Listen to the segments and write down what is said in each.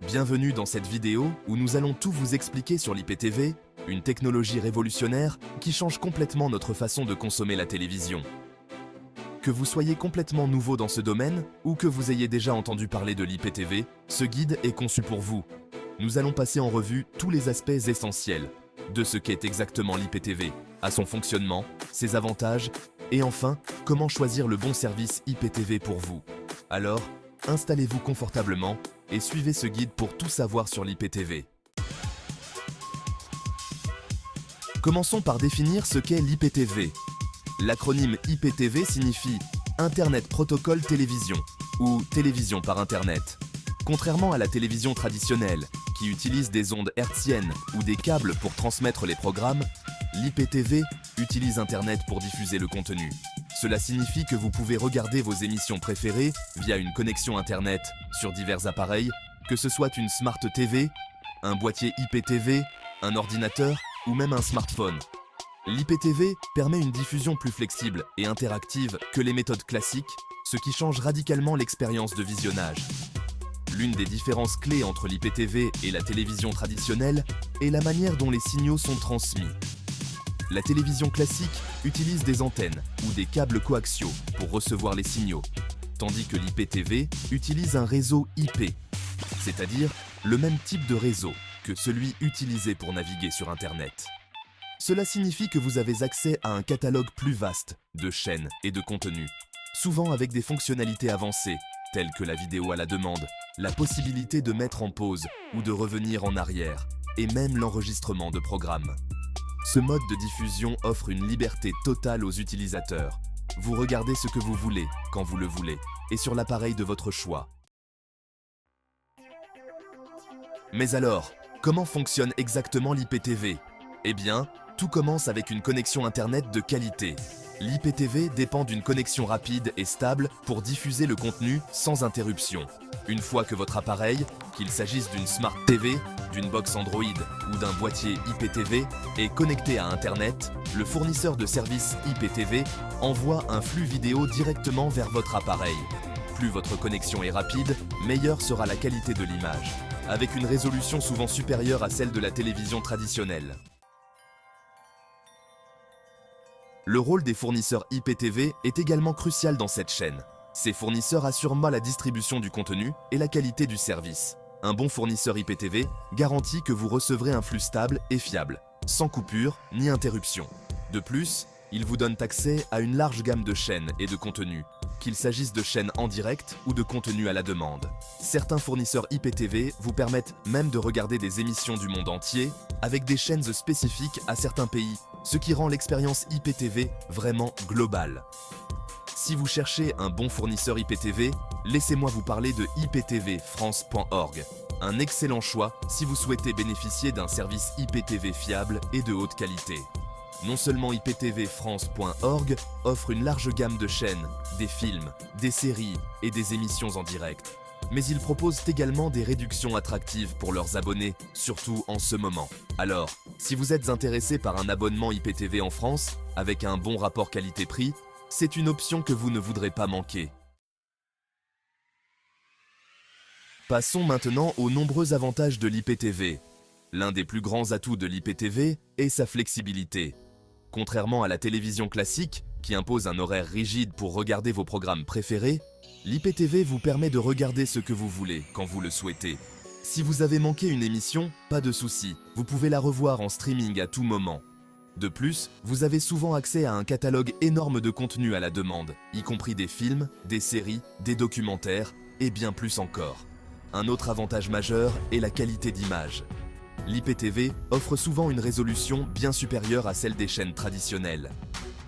Bienvenue dans cette vidéo où nous allons tout vous expliquer sur l'IPTV, une technologie révolutionnaire qui change complètement notre façon de consommer la télévision. Que vous soyez complètement nouveau dans ce domaine ou que vous ayez déjà entendu parler de l'IPTV, ce guide est conçu pour vous. Nous allons passer en revue tous les aspects essentiels de ce qu'est exactement l'IPTV, à son fonctionnement, ses avantages et enfin, comment choisir le bon service IPTV pour vous. Alors, installez-vous confortablement et suivez ce guide pour tout savoir sur l'IPTV. Commençons par définir ce qu'est l'IPTV. L'acronyme IPTV signifie Internet Protocol Télévision ou télévision par Internet. Contrairement à la télévision traditionnelle, qui utilise des ondes hertziennes ou des câbles pour transmettre les programmes, l'IPTV utilise Internet pour diffuser le contenu. Cela signifie que vous pouvez regarder vos émissions préférées via une connexion Internet sur divers appareils, que ce soit une Smart TV, un boîtier IPTV, un ordinateur ou même un smartphone. L'IPTV permet une diffusion plus flexible et interactive que les méthodes classiques, ce qui change radicalement l'expérience de visionnage. L'une des différences clés entre l'IPTV et la télévision traditionnelle est la manière dont les signaux sont transmis. La télévision classique utilise des antennes ou des câbles coaxiaux pour recevoir les signaux, tandis que l'IPTV utilise un réseau IP, c'est-à-dire le même type de réseau que celui utilisé pour naviguer sur Internet. Cela signifie que vous avez accès à un catalogue plus vaste de chaînes et de contenus, souvent avec des fonctionnalités avancées, telles que la vidéo à la demande, la possibilité de mettre en pause ou de revenir en arrière, et même l'enregistrement de programmes. Ce mode de diffusion offre une liberté totale aux utilisateurs. Vous regardez ce que vous voulez, quand vous le voulez, et sur l'appareil de votre choix. Mais alors, comment fonctionne exactement l'IPTV? Eh bien, tout commence avec une connexion Internet de qualité. L'IPTV dépend d'une connexion rapide et stable pour diffuser le contenu sans interruption. Une fois que votre appareil, qu'il s'agisse d'une Smart TV, d'une box Android ou d'un boîtier IPTV, est connecté à Internet, le fournisseur de services IPTV envoie un flux vidéo directement vers votre appareil. Plus votre connexion est rapide, meilleure sera la qualité de l'image, avec une résolution souvent supérieure à celle de la télévision traditionnelle. Le rôle des fournisseurs IPTV est également crucial dans cette chaîne. Ces fournisseurs assurent la distribution du contenu et la qualité du service. Un bon fournisseur IPTV garantit que vous recevrez un flux stable et fiable, sans coupure ni interruption. De plus, il vous donne accès à une large gamme de chaînes et de contenus, qu'il s'agisse de chaînes en direct ou de contenus à la demande. Certains fournisseurs IPTV vous permettent même de regarder des émissions du monde entier avec des chaînes spécifiques à certains pays, ce qui rend l'expérience IPTV vraiment globale. Si vous cherchez un bon fournisseur IPTV, laissez-moi vous parler de iptvfrance.org. Un excellent choix si vous souhaitez bénéficier d'un service IPTV fiable et de haute qualité. Non seulement iptvfrance.org offre une large gamme de chaînes, des films, des séries et des émissions en direct, mais il propose également des réductions attractives pour leurs abonnés, surtout en ce moment. Alors, si vous êtes intéressé par un abonnement IPTV en France, avec un bon rapport qualité-prix, c'est une option que vous ne voudrez pas manquer. Passons maintenant aux nombreux avantages de l'IPTV. L'un des plus grands atouts de l'IPTV est sa flexibilité. Contrairement à la télévision classique, qui impose un horaire rigide pour regarder vos programmes préférés, l'IPTV vous permet de regarder ce que vous voulez quand vous le souhaitez. Si vous avez manqué une émission, pas de souci, vous pouvez la revoir en streaming à tout moment. De plus, vous avez souvent accès à un catalogue énorme de contenus à la demande, y compris des films, des séries, des documentaires et bien plus encore. Un autre avantage majeur est la qualité d'image. L'IPTV offre souvent une résolution bien supérieure à celle des chaînes traditionnelles.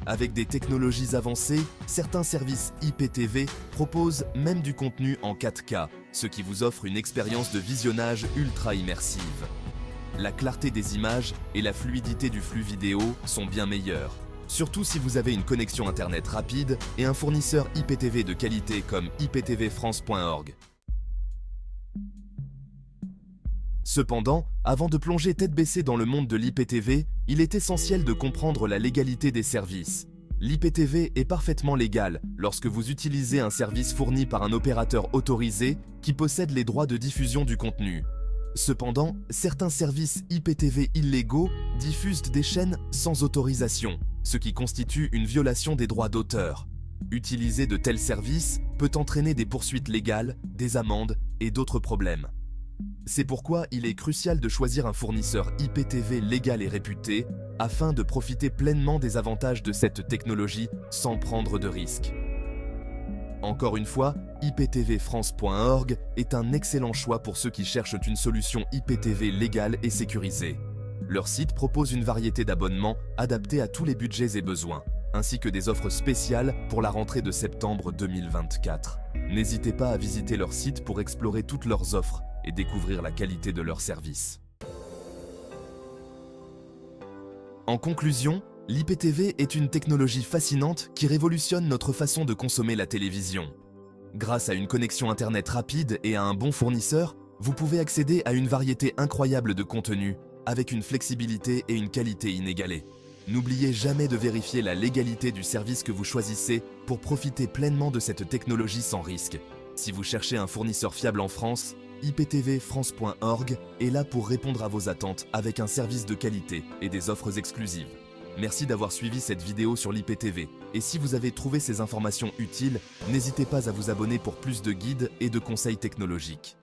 Avec des technologies avancées, certains services IPTV proposent même du contenu en 4K, ce qui vous offre une expérience de visionnage ultra immersive. La clarté des images et la fluidité du flux vidéo sont bien meilleures, surtout si vous avez une connexion Internet rapide et un fournisseur IPTV de qualité comme iptvfrance.org. Cependant, avant de plonger tête baissée dans le monde de l'IPTV, il est essentiel de comprendre la légalité des services. L'IPTV est parfaitement légal lorsque vous utilisez un service fourni par un opérateur autorisé qui possède les droits de diffusion du contenu. Cependant, certains services IPTV illégaux diffusent des chaînes sans autorisation, ce qui constitue une violation des droits d'auteur. Utiliser de tels services peut entraîner des poursuites légales, des amendes et d'autres problèmes. C'est pourquoi il est crucial de choisir un fournisseur IPTV légal et réputé afin de profiter pleinement des avantages de cette technologie sans prendre de risques. Encore une fois, iptvfrance.org est un excellent choix pour ceux qui cherchent une solution IPTV légale et sécurisée. Leur site propose une variété d'abonnements adaptés à tous les budgets et besoins, ainsi que des offres spéciales pour la rentrée de septembre 2024. N'hésitez pas à visiter leur site pour explorer toutes leurs offres et découvrir la qualité de leurs services. En conclusion, l'IPTV est une technologie fascinante qui révolutionne notre façon de consommer la télévision. Grâce à une connexion Internet rapide et à un bon fournisseur, vous pouvez accéder à une variété incroyable de contenus avec une flexibilité et une qualité inégalées. N'oubliez jamais de vérifier la légalité du service que vous choisissez pour profiter pleinement de cette technologie sans risque. Si vous cherchez un fournisseur fiable en France, iptvfrance.org est là pour répondre à vos attentes avec un service de qualité et des offres exclusives. Merci d'avoir suivi cette vidéo sur l'IPTV. Et si vous avez trouvé ces informations utiles, n'hésitez pas à vous abonner pour plus de guides et de conseils technologiques.